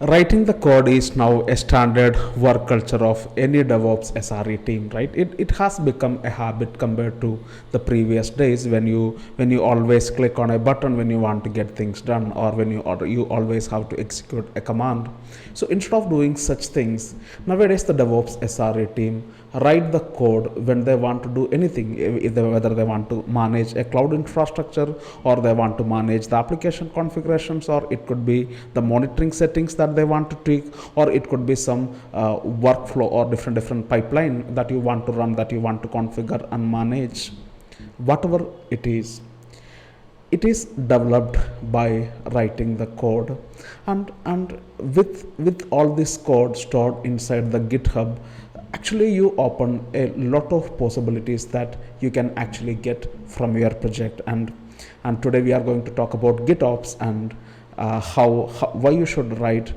Writing the code is now a standard work culture of any DevOps SRE team, right? It has become a habit compared to the previous days when you always click on a button when you want to get things done, or you always have to execute a command. So instead of doing such things, nowadays the DevOps SRE team write the code when they want to do anything, whether they want to manage a cloud infrastructure, or they want to manage the application configurations, or it could be the monitoring settings that they want to tweak, or it could be some workflow or different pipeline that you want to run, that you want to configure and manage. Whatever it is developed by writing the code, and with all this code stored inside the GitHub, actually you open a lot of possibilities that you can actually get from your project. And today we are going to talk about GitOps, and why you should write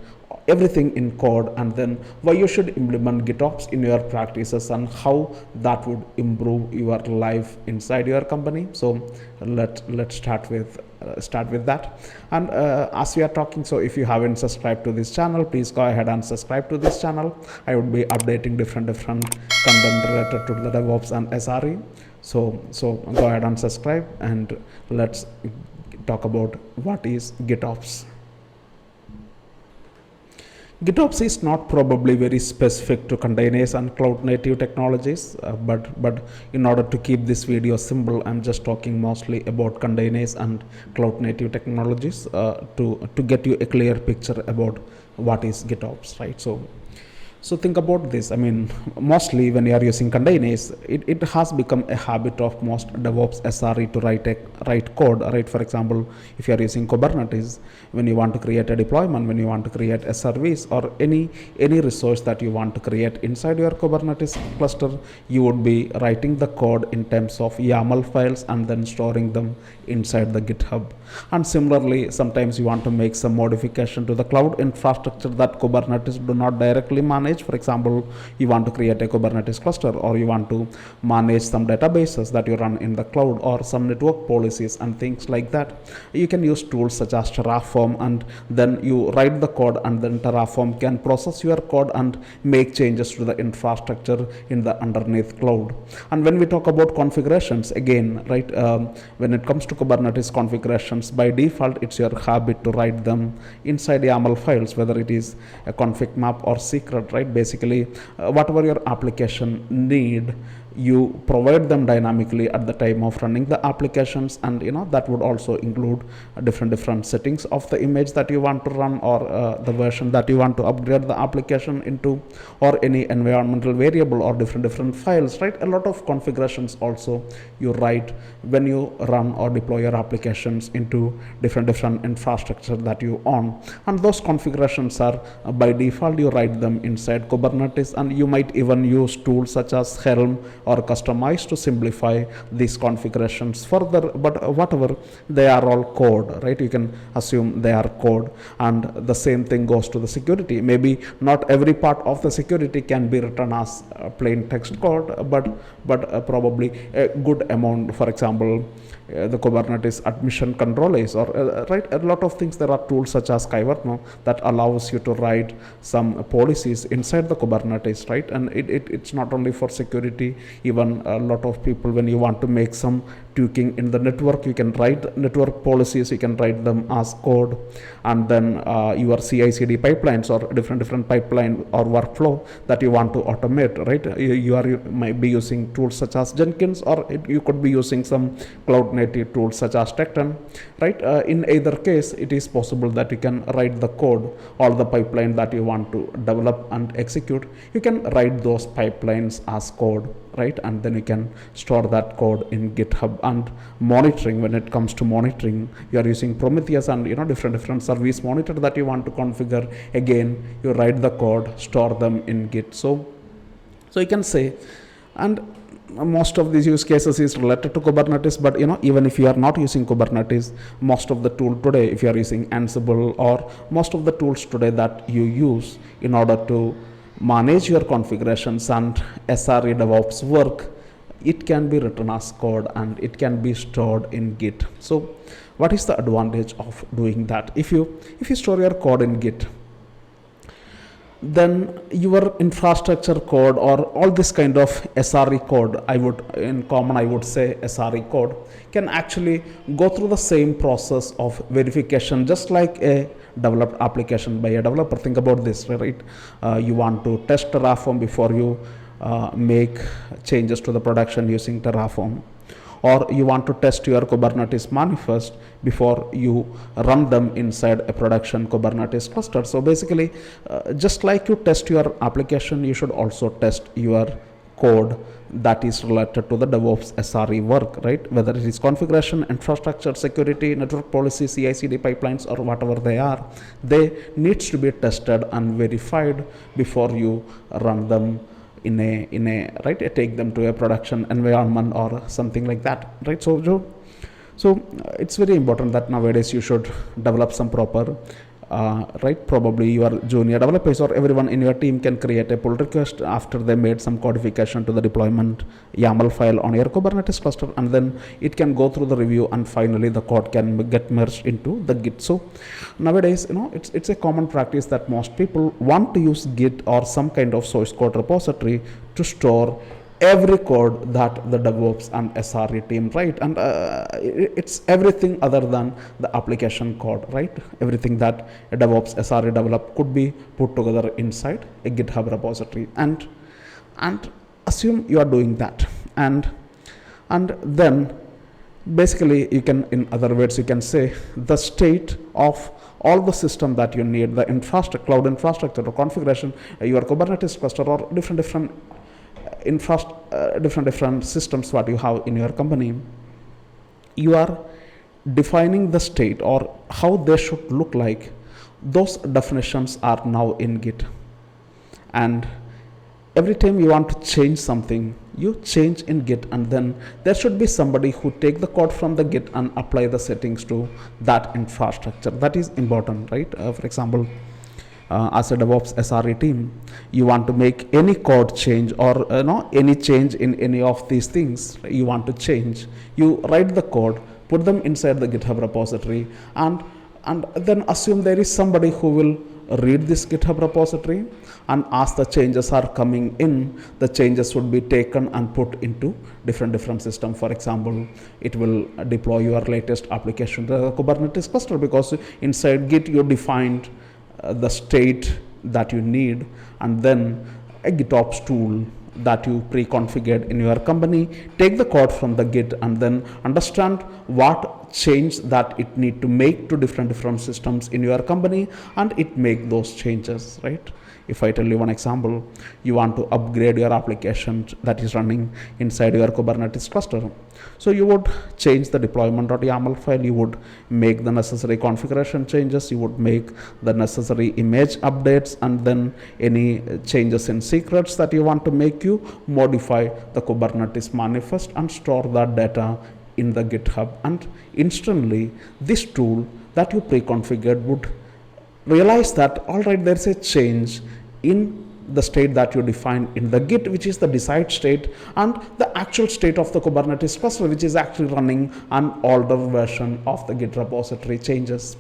everything in code, and then why you should implement GitOps in your practices, and how that would improve your life inside your company. So let's start with that. And as we are talking, so if you haven't subscribed to this channel, please go ahead and subscribe to this channel. I would be updating different content related to the DevOps and SRE. So go ahead and subscribe, and let's talk about what is GitOps. GitOps is not probably very specific to containers and cloud native technologies, but in order to keep this video simple, I'm just talking mostly about containers and cloud native technologies to get you a clear picture about what is GitOps, right? So think about this. I mean, mostly when you are using containers, it has become a habit of most DevOps SRE to write code, right? For example, if you are using Kubernetes, when you want to create a deployment, when you want to create a service, or any resource that you want to create inside your Kubernetes cluster, you would be writing the code in terms of YAML files and then storing them inside the GitHub. And similarly, sometimes you want to make some modification to the cloud infrastructure that Kubernetes do not directly manage. For example, you want to create a Kubernetes cluster, or you want to manage some databases that you run in the cloud, or some network policies and things like that. You can use tools such as Terraform, and then you write the code, and then Terraform can process your code and make changes to the infrastructure in the underneath cloud. And when we talk about configurations, again, right, when it comes to Kubernetes configurations, by default it's your habit to write them inside YAML files, whether it is a config map or secret, right? Basically, whatever your application need, you provide them dynamically at the time of running the applications. And that would also include different settings of the image that you want to run, or the version that you want to upgrade the application into, or any environmental variable, or different files, right? A lot of configurations also you write when you run or deploy your applications into different infrastructure that you own. And those configurations are by default you write them inside Kubernetes, and you might even use tools such as Helm or Customize to simplify these configurations further. But whatever, they are all code, right? You can assume they are code. And the same thing goes to the security. Maybe not every part of the security can be written as plain text code, but probably a good amount. For example, the Kubernetes admission controllers, or right, a lot of things. There are tools such as Kyverno that allows you to write some policies inside the Kubernetes, right? And it's not only for security. Even a lot of people, when you want to make some tweaking in the network, you can write network policies, you can write them as code. And then your CI/CD pipelines, or different pipeline or workflow that you want to automate, right? You might be using tools such as Jenkins, or you could be using some cloud native tools such as Tekton, right? In either case, it is possible that you can write the code or the pipeline that you want to develop and execute. You can write those pipelines as code, right? And then you can store that code in GitHub. And monitoring, when it comes to monitoring, you are using Prometheus and different service monitor that you want to configure. Again, you write the code, store them in Git. So you can say, and most of these use cases is related to Kubernetes. But even if you are not using Kubernetes, most of the tool today, if you are using Ansible, or most of the tools today that you use in order to manage your configurations and SRE DevOps work, it can be written as code, and it can be stored in Git. So what is the advantage of doing that? If you store your code in Git, then your infrastructure code or all this kind of SRE code, I would say SRE code, can actually go through the same process of verification just like a developed application by a developer. Think about this, right? You want to test Terraform before you make changes to the production using Terraform, or you want to test your Kubernetes manifest before you run them inside a production Kubernetes cluster. So basically, just like you test your application, you should also test your code that is related to the DevOps SRE work, right? Whether it is configuration, infrastructure, security, network policy, CI/CD pipelines, or whatever they are, they needs to be tested and verified before you run them in a right, take them to a production environment or something like that, right? So it's very important that nowadays you should develop some proper right, probably your junior developers or everyone in your team can create a pull request after they made some codification to the deployment YAML file on your Kubernetes cluster, and then it can go through the review and finally the code can get merged into the Git. So nowadays, it's a common practice that most people want to use Git or some kind of source code repository to store every code that the DevOps and SRE team write, and it's everything other than the application code, right? Everything that a DevOps SRE develop could be put together inside a GitHub repository, and assume you are doing that, and then basically you can, in other words, you can say the state of all the system that you need, the infrastructure, cloud infrastructure or configuration, your Kubernetes cluster, or different systems what you have in your company. You are defining the state or how they should look like. Those definitions are now in Git, and every time you want to change something, you change in Git, and then there should be somebody who take the code from the Git and apply the settings to that infrastructure. That is important, right? For example, as a DevOps SRE team, you want to make any code change or any change in any of these things you want to change, you write the code, put them inside the GitHub repository, and then assume there is somebody who will read this GitHub repository, and as the changes are coming in, the changes would be taken and put into different system. For example, it will deploy your latest application to the Kubernetes cluster, because inside Git you defined the state that you need, and then a GitOps tool that you pre-configured in your company take the code from the Git and then understand what change that it need to make to different systems in your company, and it make those changes, right? If I tell you one example, you want to upgrade your application that is running inside your Kubernetes cluster. So you would change the deployment.yaml file, you would make the necessary configuration changes, you would make the necessary image updates, and then any changes in secrets that you want to make, you modify the Kubernetes manifest and store that data in the GitHub. And instantly, this tool that you pre-configured would realize that, all right, there's a change in the state that you define in the Git, which is the desired state, and the actual state of the Kubernetes cluster, which is actually running an older version of the Git repository changes.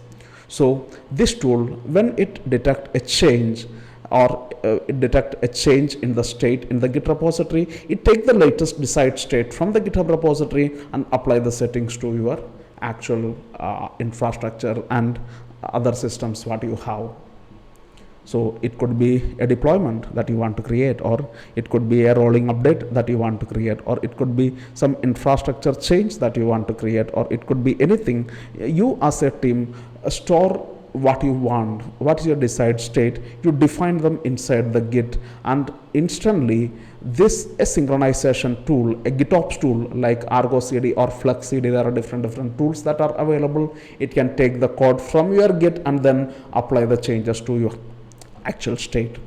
So this tool, when it detects a change or it detects a change in the state in the Git repository, it takes the latest desired state from the GitHub repository and apply the settings to your actual infrastructure and other systems what you have. So it could be a deployment that you want to create, or it could be a rolling update that you want to create, or it could be some infrastructure change that you want to create, or it could be anything. You as a team store what you want, what is your desired state, you define them inside the Git, and instantly this a synchronization tool, a GitOps tool like Argo CD or Flux CD, there are different tools that are available. It can take the code from your Git and then apply the changes to your actual state.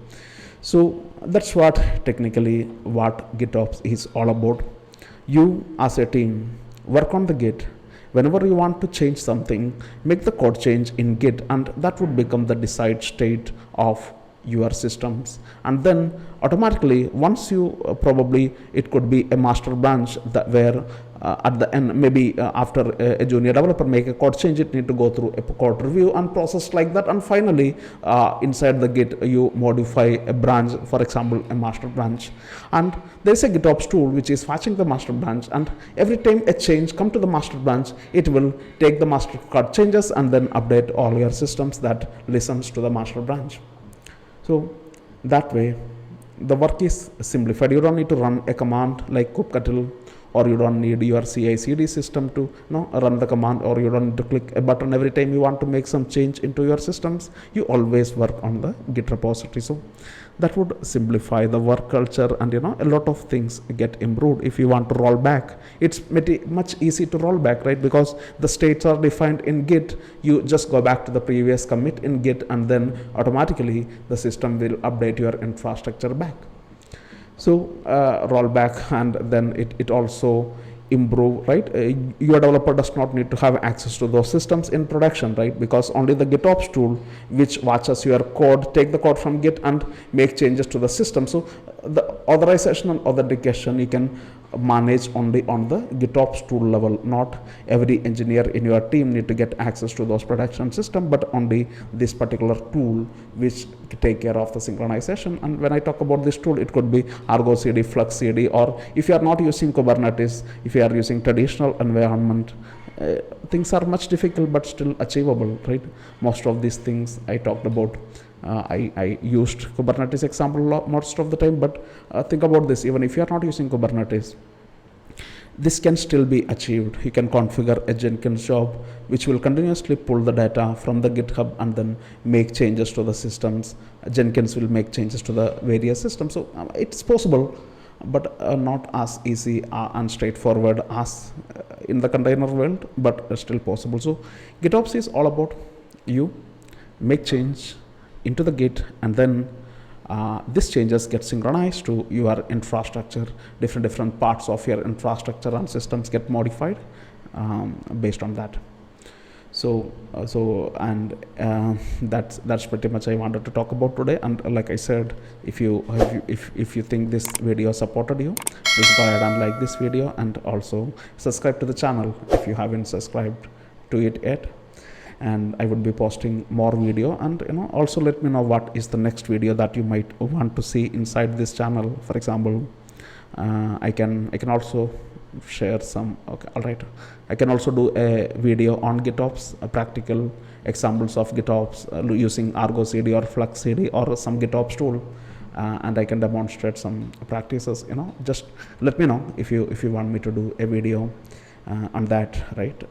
So that's what technically what GitOps is all about. You as a team work on the Git. Whenever you want to change something, make the code change in Git, and that would become the desired state of your systems, and then automatically once you probably it could be a master branch that where at the end, maybe after a junior developer make a code change, it need to go through a code review and process like that, and finally inside the Git you modify a branch, for example a master branch, and there is a GitOps tool which is fetching the master branch, and every time a change come to the master branch, it will take the master code changes and then update all your systems that listens to the master branch. So that way the work is simplified. You don't need to run a command like kubectl, or you don't need your CI/CD system to run the command, or you don't need to click a button every time you want to make some change into your systems. You always work on the Git repository. So that would simplify the work culture, and a lot of things get improved. If you want to roll back, it's much easy to roll back, right? Because the states are defined in Git. You just go back to the previous commit in Git, and then automatically the system will update your infrastructure back. So roll back, and then it also improve, right? Your developer does not need to have access to those systems in production, right? Because only the GitOps tool which watches your code, take the code from Git and make changes to the system. So the authorization and authentication you can manage only on the GitOps tool level. Not every engineer in your team need to get access to those production system, but only this particular tool which take care of the synchronization. And when I talk about this tool, it could be Argo CD, Flux CD, or if you are not using Kubernetes, if you are using traditional environment, things are much difficult but still achievable, right? Most of these things I talked about, I used Kubernetes example most of the time, but think about this. Even if you are not using Kubernetes, this can still be achieved. You can configure a Jenkins job which will continuously pull the data from the GitHub and then make changes to the systems. Jenkins will make changes to the various systems. So it's possible, but not as easy and straightforward as in the container world, but still possible. So GitOps is all about you make change into the Git, and then these changes get synchronized to your infrastructure. Different parts of your infrastructure and systems get modified based on that. So that's pretty much I wanted to talk about today. And like I said, if you think this video supported you, please go ahead and like this video, and also subscribe to the channel if you haven't subscribed to it yet. And I would be posting more video, and also let me know what is the next video that you might want to see inside this channel. For example, I can also share some, okay, all right, I can also do a video on GitOps, practical examples of GitOps using Argo CD or Flux CD or some GitOps tool, and I can demonstrate some practices. Just let me know if you want me to do a video on that, right?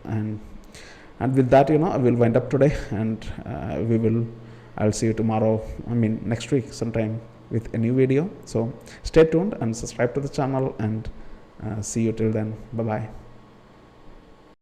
And with that, I will wind up today, and I'll see you tomorrow, next week sometime, with a new video. So stay tuned and subscribe to the channel, and see you till then. Bye bye.